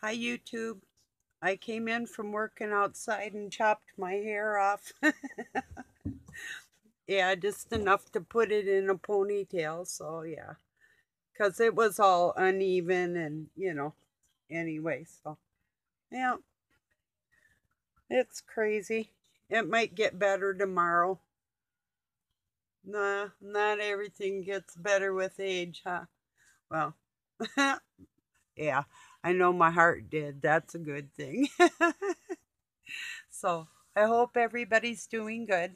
Hi, YouTube. I came in from working outside and chopped my hair off. Yeah, just enough to put it in a ponytail. So, yeah, because it was all uneven and anyway. So, yeah, it's crazy. It might get better tomorrow. Nah, not everything gets better with age, huh? Well, yeah, I know my heart did. That's a good thing. So I hope everybody's doing good.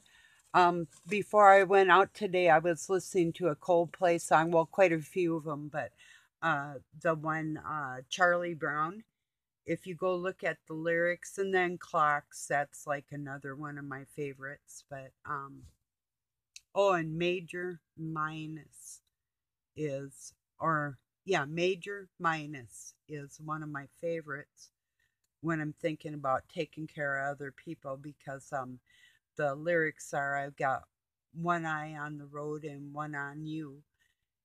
Before I went out today, I was listening to a Coldplay song. Well, quite a few of them, but the one Charlie Brown. If you go look at the lyrics, and then Clocks, that's like another one of my favorites. But oh, and Major Minus is, or yeah, Major Minus is one of my favorites when I'm thinking about taking care of other people because the lyrics are I've got one eye on the road and one on you.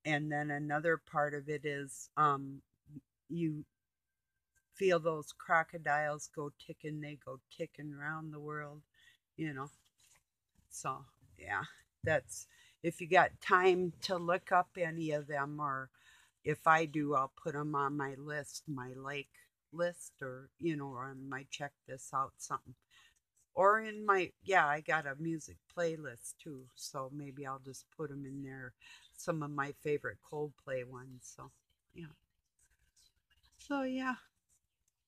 And then another part of it is you feel those crocodiles go ticking, they go ticking around the world, you know. So, yeah, that's if you got time to look up any of them, or if I do, I'll put them on my list, my like list, or on my check this out something. Or in my, yeah, I got a music playlist too, so maybe I'll just put them in there, some of my favorite Coldplay ones. So, yeah. So, yeah,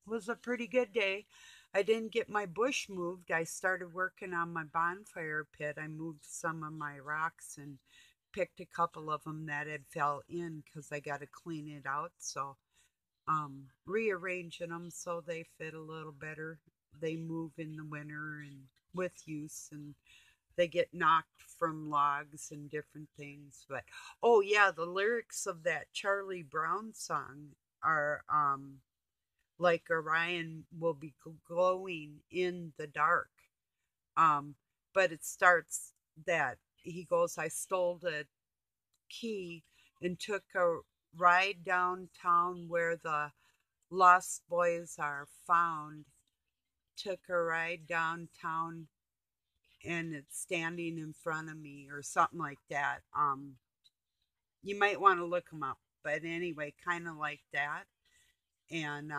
it was a pretty good day. I didn't get my bush moved. I started working on my bonfire pit. I moved some of my rocks and picked a couple of them that had fell in because I got to clean it out. So, rearranging them so they fit a little better. They move in the winter and with use, and they get knocked from logs and different things. But oh yeah, the lyrics of that Charlie Brown song are like Orion will be glowing in the dark. Um, but it starts that he goes, I stole the key and took a ride downtown where the lost boys are found. Took a ride downtown and it's standing in front of me or something like that. You might want to look them up, but anyway, kind of like that. And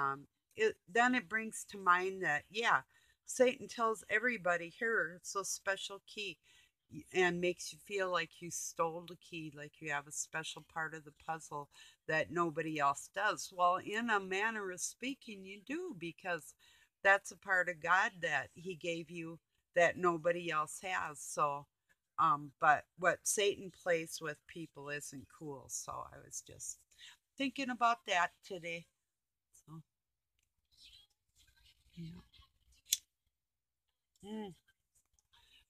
then it brings to mind that, yeah, Satan tells everybody, here, it's a special key, and makes you feel like you stole the key, like you have a special part of the puzzle that nobody else does. Well, in a manner of speaking, you do, because that's a part of God that He gave you that nobody else has. So, but what Satan plays with people isn't cool. So I was just thinking about that today. So, yeah. Mm.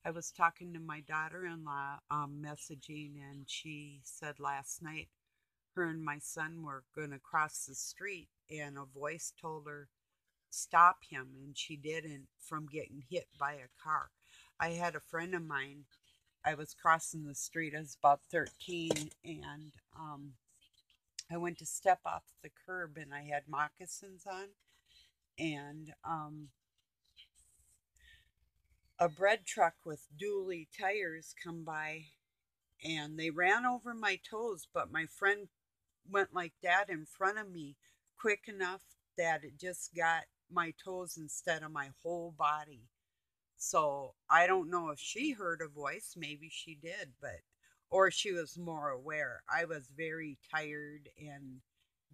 I was talking to my daughter in law, messaging, and she said last night her and my son were going to cross the street, and a voice told her, stop him, and she didn't from getting hit by a car. I had a friend of mine, I was crossing the street, I was about 13, and I went to step off the curb, and I had moccasins on, and a bread truck with dually tires come by and they ran over my toes, but my friend went like that in front of me quick enough that it just got my toes instead of my whole body. So I don't know if she heard a voice, maybe she did, but or she was more aware. I was very tired and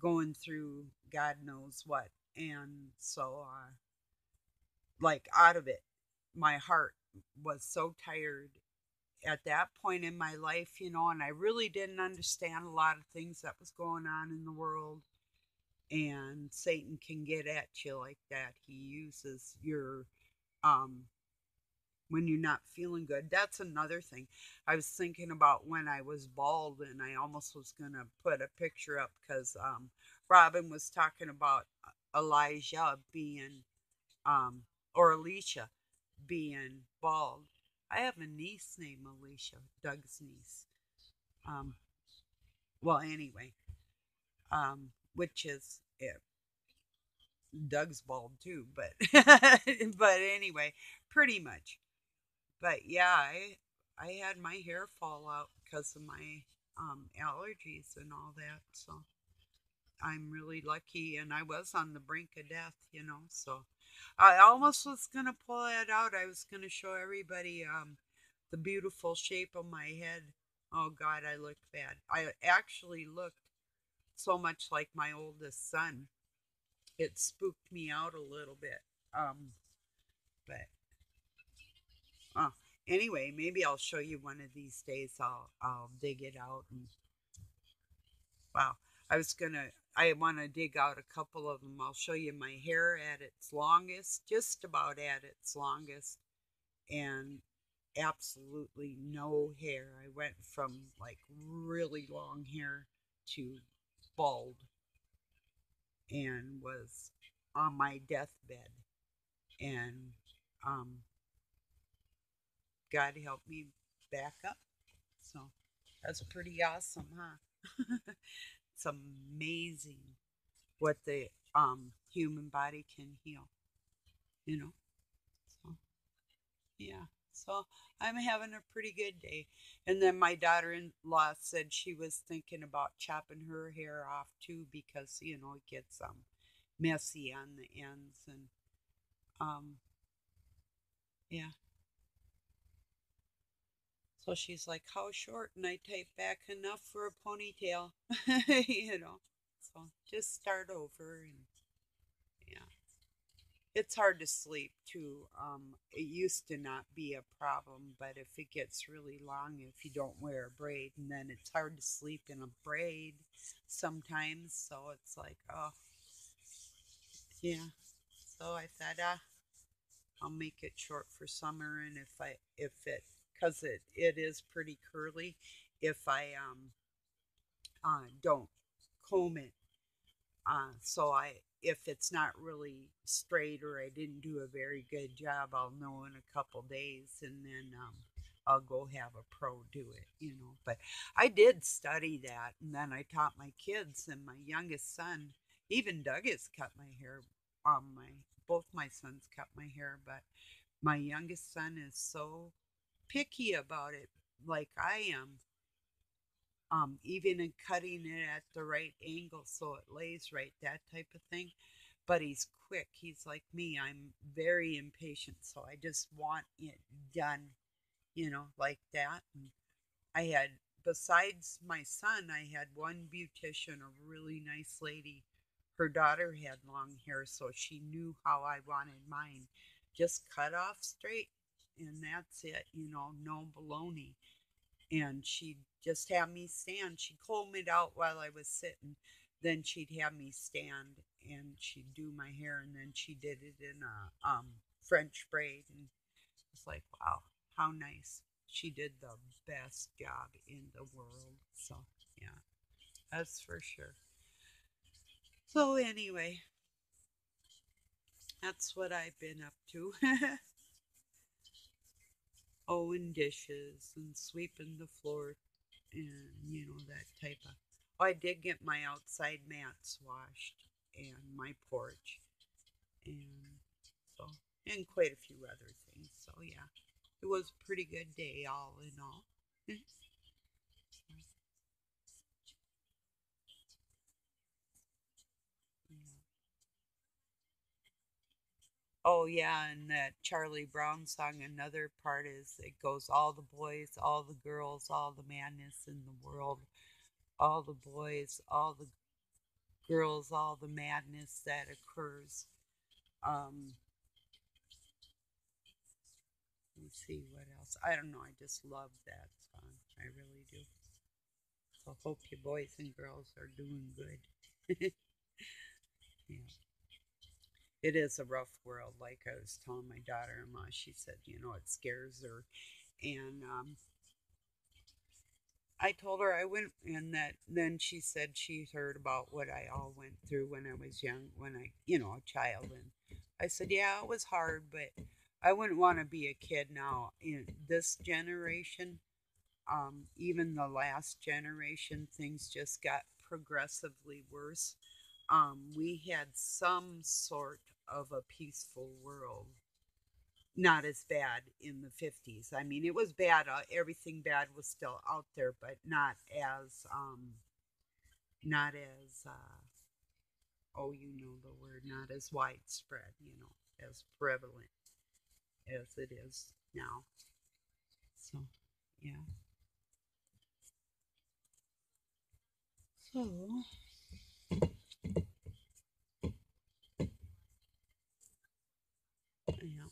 going through God knows what. And so like out of it, my heart was so tired at that point in my life, and I really didn't understand a lot of things that was going on in the world. And Satan can get at you like that. He uses your um when you're not feeling good. That's another thing. I was thinking about when I was bald, and I almost was gonna put a picture up because Robin was talking about Elijah being um or Alicia being bald. I have a niece named Alicia, Doug's niece. Um, well, anyway, which is it. Doug's bald too, but but anyway, pretty much. But yeah, I had my hair fall out because of my allergies and all that. So I'm really lucky, and I was on the brink of death, you know. So I almost was gonna pull it out. I was gonna show everybody the beautiful shape of my head. Oh God, I looked bad. I actually looked so much like my oldest son. It spooked me out a little bit. But uh, anyway, maybe I'll show you one of these days. I'll dig it out and wow. I was gonna. I want to dig out a couple of them. I'll show you my hair at its longest, just about at its longest, and absolutely no hair. I went from like really long hair to bald and was on my deathbed. And um, God helped me back up. So that's pretty awesome, huh? It's amazing what the human body can heal, you know. So yeah. So I'm having a pretty good day. And then my daughter-in-law said she was thinking about chopping her hair off too because it gets messy on the ends and um yeah. So she's like, "How short?" And I type back, "Enough for a ponytail." you know. So just start over and yeah. It's hard to sleep too. It used to not be a problem, but if it gets really long, if you don't wear a braid, and then it's hard to sleep in a braid sometimes. So it's like, oh, yeah. So I thought, I'll make it short for summer, and if it, cause it is pretty curly, if I don't comb it. So if it's not really straight or I didn't do a very good job, I'll know in a couple days, and then I'll go have a pro do it. But I did study that, and then I taught my kids, and my youngest son, even Doug has cut my hair. My both my sons cut my hair, but my youngest son is so picky about it, like I am, even in cutting it at the right angle so it lays right, that type of thing. But he's quick. He's like me. I'm very impatient, so I just want it done, like that. And I had, besides my son, I had one beautician, a really nice lady. Her daughter had long hair, so she knew how I wanted mine. Just cut off straight, and that's it, no baloney, and she'd just have me stand. She'd comb it out while I was sitting. Then she'd have me stand and she'd do my hair, and then she did it in a French braid. And it's like, wow, how nice. She did the best job in the world. So, yeah, that's for sure. So, anyway, that's what I've been up to. Oh, and dishes and sweeping the floor and that type of. Oh, I did get my outside mats washed and my porch, and so and quite a few other things. So yeah, it was a pretty good day all in all. Yeah. Oh yeah, and that Charlie Brown song. Another part is it goes all the boys, all the girls, all the madness in the world, all the boys, all the girls, all the madness that occurs. Um, let me see what else. I don't know. I just love that song. I really do. So hope you boys and girls are doing good. Yeah. It is a rough world. Like I was telling my daughter-in-law, she said, it scares her. And I told her I went, and that then she said she heard about what I all went through when I was young, when a child. And I said, yeah, it was hard, but I wouldn't want to be a kid now in this generation. Even the last generation, things just got progressively worse. we had some sort of a peaceful world. Not as bad in the 50s. I mean, it was bad. Everything bad was still out there, but not as oh, you know the word, not as widespread, as prevalent as it is now. So, yeah. So, yeah.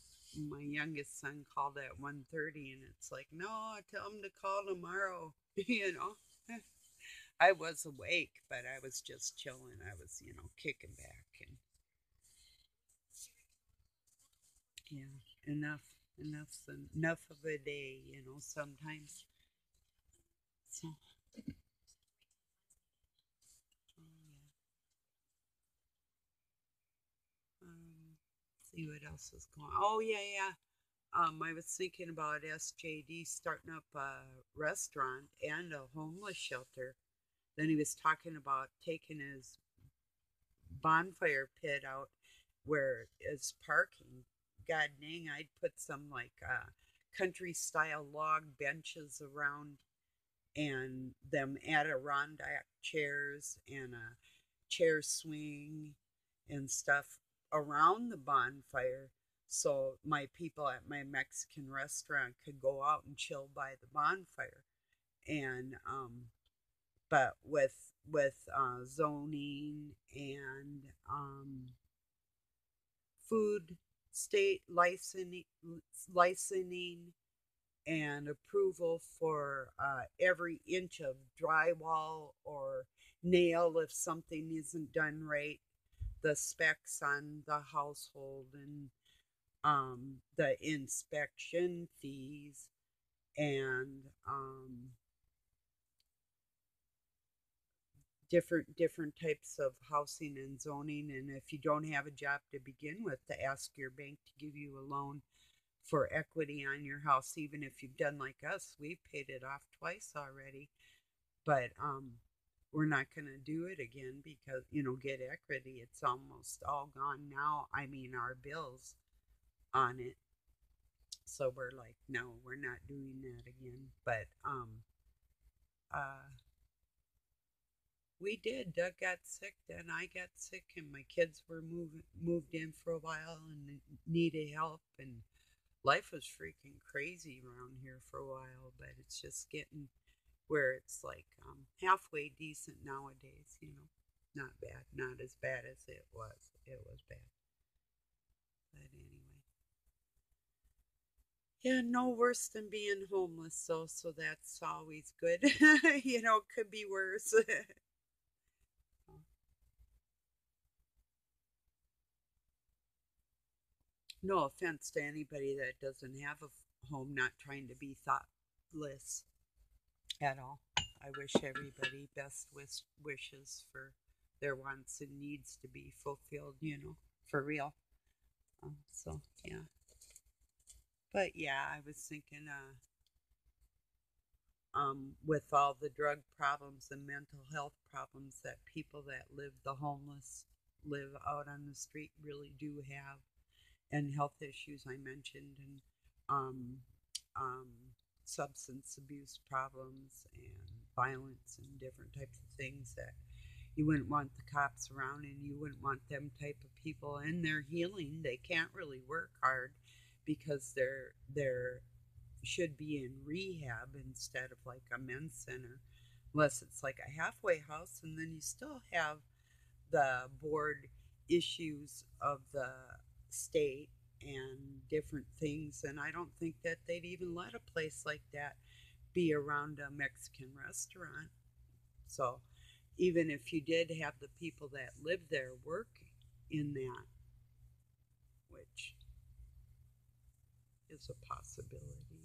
My youngest son called at 1:30, and it's like, no, tell him to call tomorrow. you know. I was awake, but I was just chilling. I was, kicking back, and yeah, enough, enough of a day, sometimes. So, oh yeah. See what else is going. Oh yeah, yeah. I was thinking about SJD starting up a restaurant and a homeless shelter. Then he was talking about taking his bonfire pit out where it's parking. God dang, I'd put some like country style log benches around and them Adirondack chairs and a chair swing and stuff around the bonfire so my people at my Mexican restaurant could go out and chill by the bonfire. And but with zoning and food state licensing and approval for every inch of drywall or nail if something isn't done right, the specs on the household and the inspection fees and different types of housing and zoning. And if you don't have a job to begin with, to ask your bank to give you a loan for equity on your house, even if you've done like us, we've paid it off twice already. But we're not going to do it again because, get equity. It's almost all gone now. I mean, our bills on it. So we're like, no, we're not doing that again. But uh, we did. Doug got sick, then I got sick, and my kids were moved in for a while and needed help. And life was freaking crazy around here for a while, but it's just getting where it's like halfway decent nowadays. Not bad, not as bad as it was. It was bad, but anyway, yeah, no worse than being homeless. So that's always good. Could be worse. No offense to anybody that doesn't have a home, not trying to be thoughtless at all. I wish everybody best wishes for their wants and needs to be fulfilled, for real. So, yeah. But yeah, I was thinking, with all the drug problems and mental health problems that people that live the homeless live out on the street really do have, and health issues I mentioned, and um, um, substance abuse problems and violence and different types of things that you wouldn't want the cops around, and you wouldn't want them type of people. And they're healing, they can't really work hard because they're should be in rehab instead of like a men's center, unless it's like a halfway house. And then you still have the board issues of the state and different things. And I don't think that they'd even let a place like that be around a Mexican restaurant. So even if you did have the people that live there working in that, which is a possibility.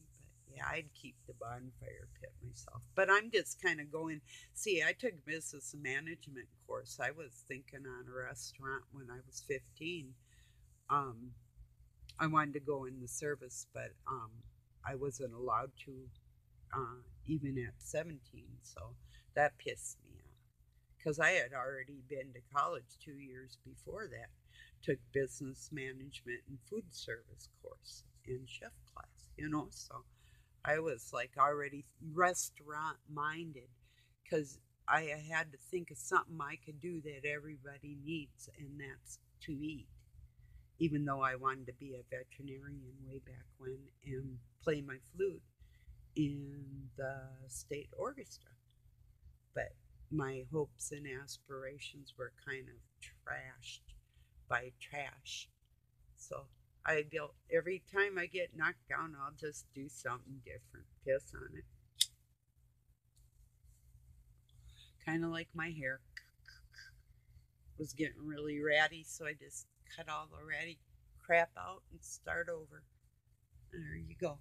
But yeah, I'd keep the bonfire pit myself. But I'm just kind of going. See, I took business management course. I was thinking on a restaurant when I was 15. Um, I wanted to go in the service, but I wasn't allowed to even at 17. So that pissed me off because I had already been to college 2 years before that. Took business management and food service course and chef class, so I was like already restaurant minded because I had to think of something I could do that everybody needs, and that's to eat. Even though I wanted to be a veterinarian way back when and play my flute in the state orchestra. But my hopes and aspirations were kind of trashed by trash. So I built every time I get knocked down, I'll just do something different. Piss on it. Kind of like my hair was getting really ratty, so I just cut all the ratty crap out and start over. There you go.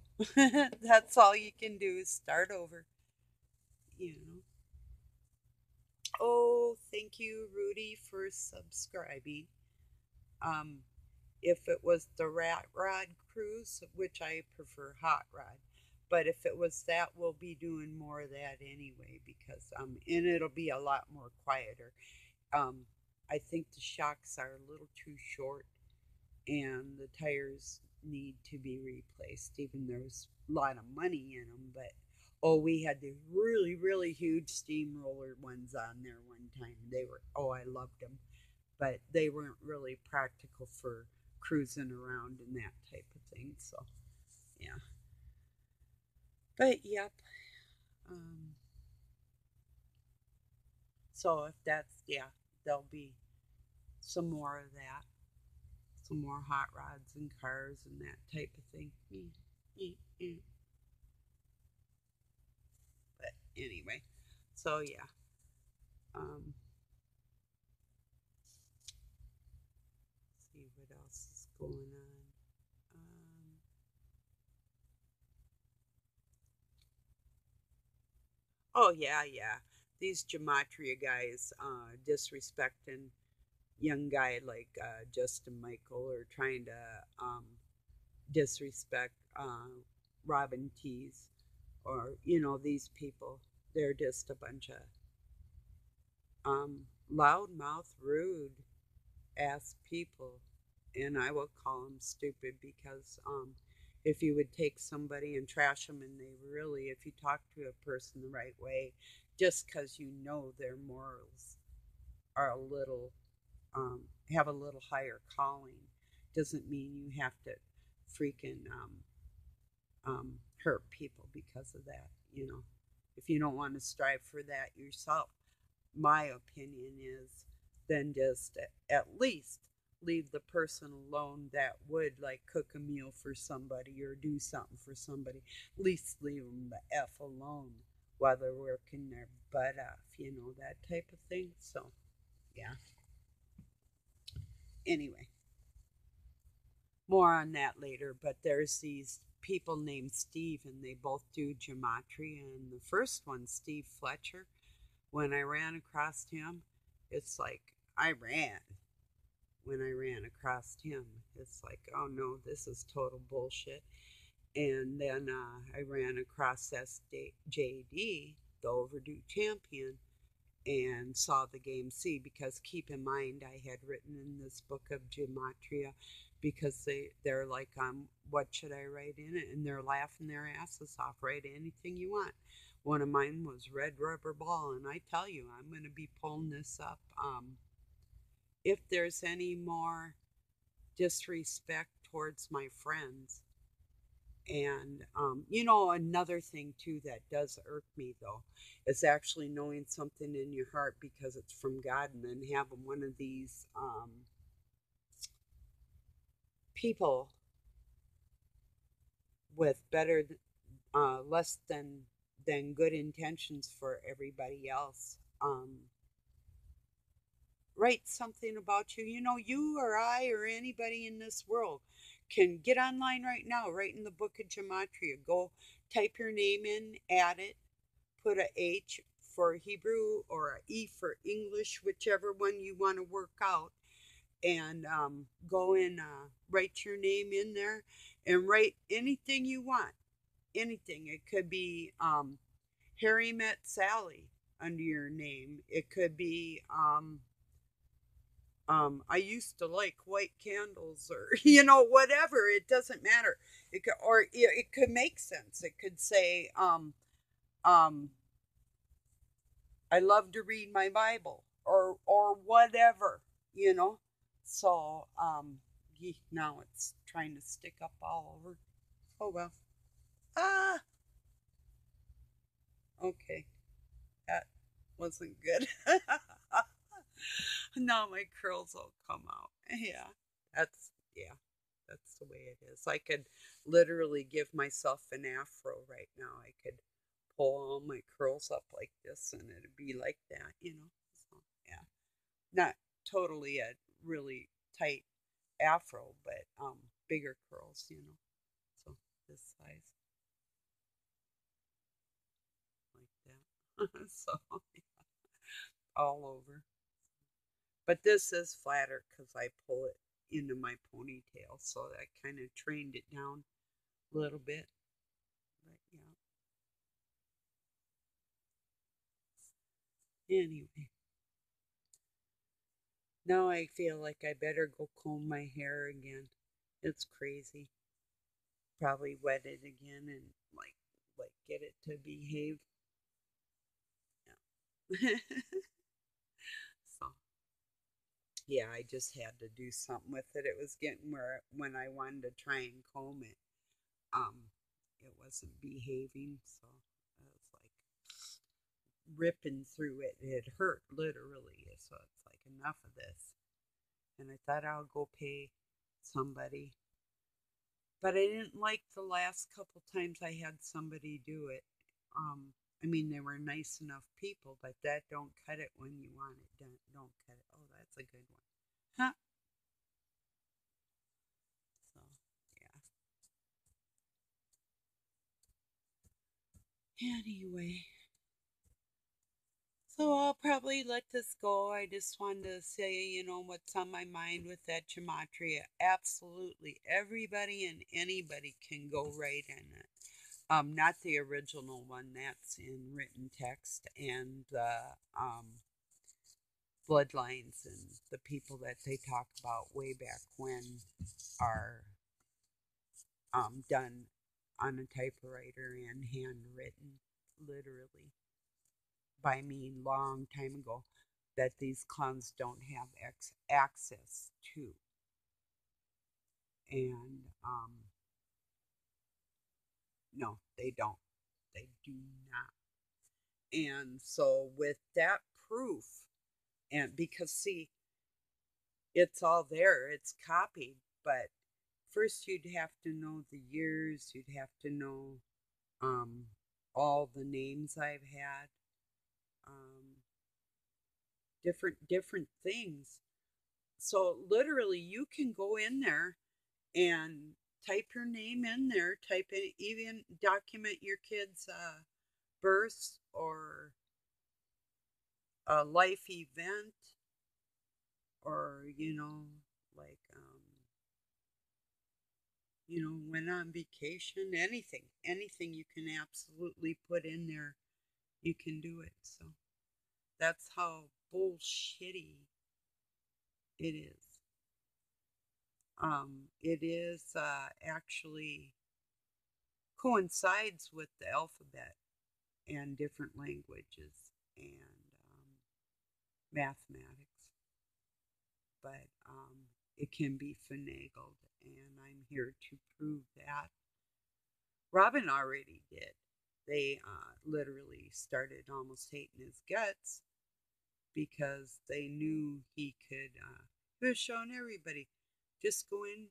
That's all you can do is start over, you know. Oh, thank you, Rudy, for subscribing. Um, if it was the Rat Rod cruise, which I prefer Hot Rod, but if it was that, we'll be doing more of that anyway because and it'll be a lot more quieter. Um, I think the shocks are a little too short, and the tires need to be replaced. Even there's a lot of money in them, but oh, we had these really really huge steamroller ones on there one time. They were I loved them, but they weren't really practical for cruising around and that type of thing. So yeah, but yep. Um, so if that's there'll be some more of that, some more hot rods and cars and that type of thing. But anyway, so yeah. Um, see what else is going on. Um, oh yeah. These gematria guys disrespecting young guy like Justin Michael or trying to disrespect Robin Tees or these people. They're just a bunch of loudmouth, rude ass people, and I will call them stupid because if you would take somebody and trash them, and they really, if you talk to a person the right way, just because their morals are a little um, have a little higher calling, doesn't mean you have to freaking hurt people because of that. If you don't want to strive for that yourself, my opinion is then just at least leave the person alone that would like cook a meal for somebody or do something for somebody. At least leave them the F alone while they're working their butt off, that type of thing. So, yeah. Anyway, more on that later, but there's these people named Steve and they both do gematria. And the first one, Steve Fletcher, when I ran across him, it's like I ran when I ran across him. It's like, oh no, this is total bullshit. And then I ran across SJD, the overdue champion, and saw the game C because keep in mind I had written in this book of gematria because they're like what should I write in it, and they're laughing their asses off. Write anything you want. One of mine was red rubber ball, and I tell you I'm going to be pulling this up. If there's any more disrespect towards my friends, and another thing too that does irk me though is actually knowing something in your heart because it's from God, and then having one of these people with less than good intentions for everybody else write something about you. You or I or anybody in this world can get online right now, right in the book of gematria. Go type your name in, add it, put a H for Hebrew or a E for English, whichever one you want to work out, and go and write your name in there and write anything you want. Anything. It could be Harry met Sally. under your name. It could be I used to like white candles, or whatever. It doesn't matter. It could, or it could make sense. It could say um I love to read my Bible, or whatever, you know. So now it's trying to stick up all over. Oh well. Ah, okay. That wasn't good. Now my curls will come out. Yeah. Yeah. That's the way it is. I could literally give myself an afro right now. I could pull all my curls up like this and it'd be like that. So yeah. Not totally a really tight afro, but bigger curls. So this size like that. So all over. But this is flatter because I pull it into my ponytail, so I kind of trained it down a little bit. But yeah. Anyway, now I feel like I better go comb my hair again. It's crazy. Probably wet it again and like get it to behave. Yeah. So yeah, I just had to do something with it. It was getting where when I wanted to try and comb it, um, it wasn't behaving. So I was like ripping through it. It hurt literally. So it's like enough of this. And I thought I'll go pay somebody. But I didn't like the last couple times I had somebody do it. Um, I mean, they were nice enough people, but that don't cut it when you want it done. Don't cut it. Oh, that's a good one. Huh? So, yeah. Anyway, so I'll probably let this go. I just wanted to say, what's on my mind with that gematria. Absolutely, everybody and anybody can go right in it. Not the original one that's in written text, and the bloodlines and the people that they talk about way back when are done on a typewriter and handwritten, literally by me long time ago, that these clowns don't have access to, and no, they don't. They do not. And so with that proof, and because see, it's all there, it's copied, but first you'd have to know the years, you'd have to know um, all the names I've had, um, different things. So literally, you can go in there and type your name in there, type in, even document your kid's birth or a life event, or like went on vacation, anything you can absolutely put in there, you can do it. So that's how bullshitty it is. It is actually coincides with the alphabet and different languages and mathematics, but it can be finagled, and I'm here to prove that. Robin already did. They literally started almost hating his guts because they knew he could. He was showing everybody, just go in,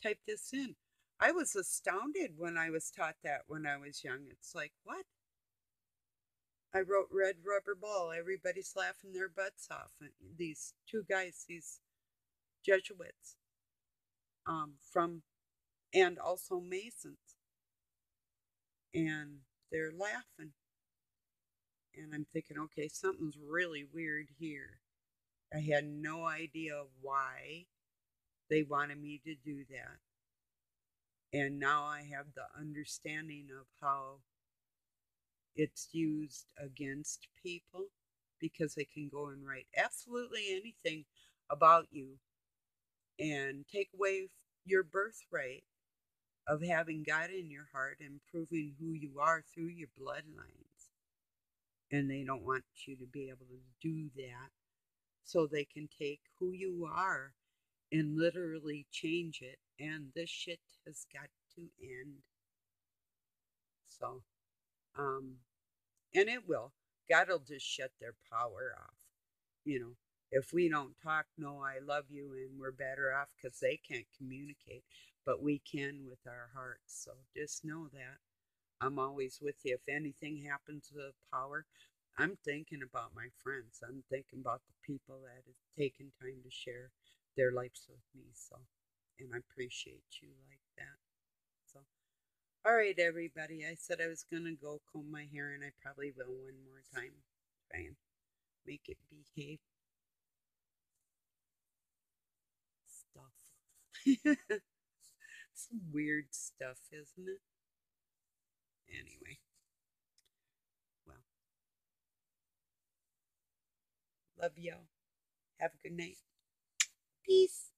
type this in. I was astounded when I was taught that when I was young. It's like, what? I wrote red rubber ball. Everybody's laughing their butts off. And these two guys, these Jesuits, from, and also Masons, and they're laughing. And I'm thinking, okay, something's really weird here. I had no idea why they wanted me to do that. And now I have the understanding of how It's used against people because they can go and write absolutely anything about you and take away your birthright of having God in your heart and proving who you are through your bloodlines. And they don't want you to be able to do that. So they can take who you are and literally change it. And this shit has got to end. So, um, and it will. God will just shut their power off. You know, if we don't talk, no, I love you, and we're better off because they can't communicate, but we can with our hearts. So just know that I'm always with you. If anything happens to the power, I'm thinking about my friends. I'm thinking about the people that have taken time to share their lives with me. So, and I appreciate you like that. So, all right, everybody. I said I was going to go comb my hair, and I probably will one more time. Try and make it behave stuff. Some weird stuff, isn't it? Anyway, well, love y'all. Have a good night. Peace.